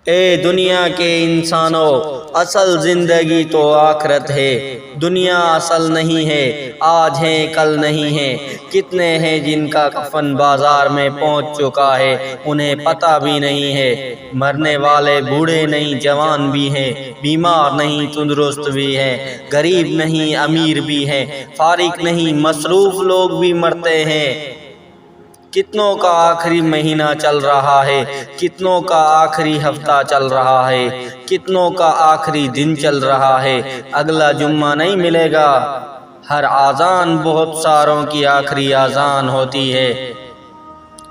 اے دنیا کے انسانوں، اصل زندگی تو آخرت ہے۔ دنیا اصل نہیں ہے، آج ہے کل نہیں ہے۔ کتنے ہیں جن کا کفن بازار میں پہنچ چکا ہے، انہیں پتہ بھی نہیں ہے۔ مرنے والے بوڑھے نہیں جوان بھی ہیں، بیمار نہیں تندرست بھی ہیں، غریب نہیں امیر بھی ہیں، فارغ نہیں مصروف لوگ بھی مرتے ہیں۔ کتنوں کا آخری مہینہ چل رہا ہے، کتنوں کا آخری ہفتہ چل رہا ہے، کتنوں کا آخری دن چل رہا ہے۔ اگلا جمعہ نہیں ملے گا۔ ہر اذان بہت ساروں کی آخری اذان ہوتی ہے۔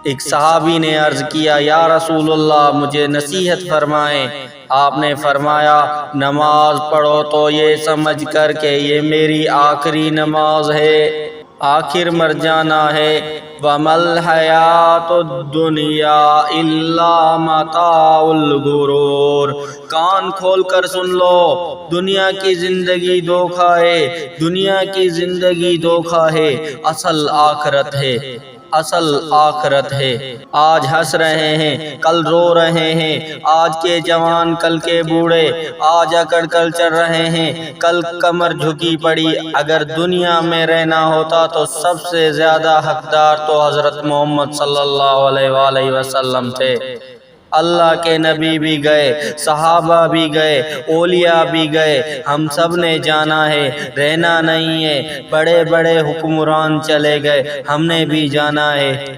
ایک صحابی نے عرض کیا، یا رسول اللہ مجھے نصیحت فرمائیں۔ آپ نے فرمایا، نماز پڑھو تو یہ سمجھ کر کہ یہ میری آخری نماز ہے، آخر مر جانا ہے۔ وَمَا الْحَيَاةُ الدُّنْيَا إِلَّا مَتَاعُ الْغُرُورِ۔ کان کھول کر سن لو، دنیا کی زندگی دھوکہ ہے، دنیا کی زندگی دھوکہ ہے، اصل آخرت ہے، اصل آخرت ہے۔ آج ہنس رہے ہیں، کل رو رہے ہیں، آج کے جوان کل کے بوڑھے، آج اکڑ کر چل رہے ہیں، کل کمر جھکی پڑی۔ اگر دنیا میں رہنا ہوتا تو سب سے زیادہ حقدار تو حضرت محمد صلی اللہ علیہ وآلہ وسلم تھے۔ اللہ کے نبی بھی گئے، صحابہ بھی گئے، اولیاء بھی گئے، ہم سب نے جانا ہے، رہنا نہیں ہے۔ بڑے بڑے حکمران چلے گئے، ہم نے بھی جانا ہے۔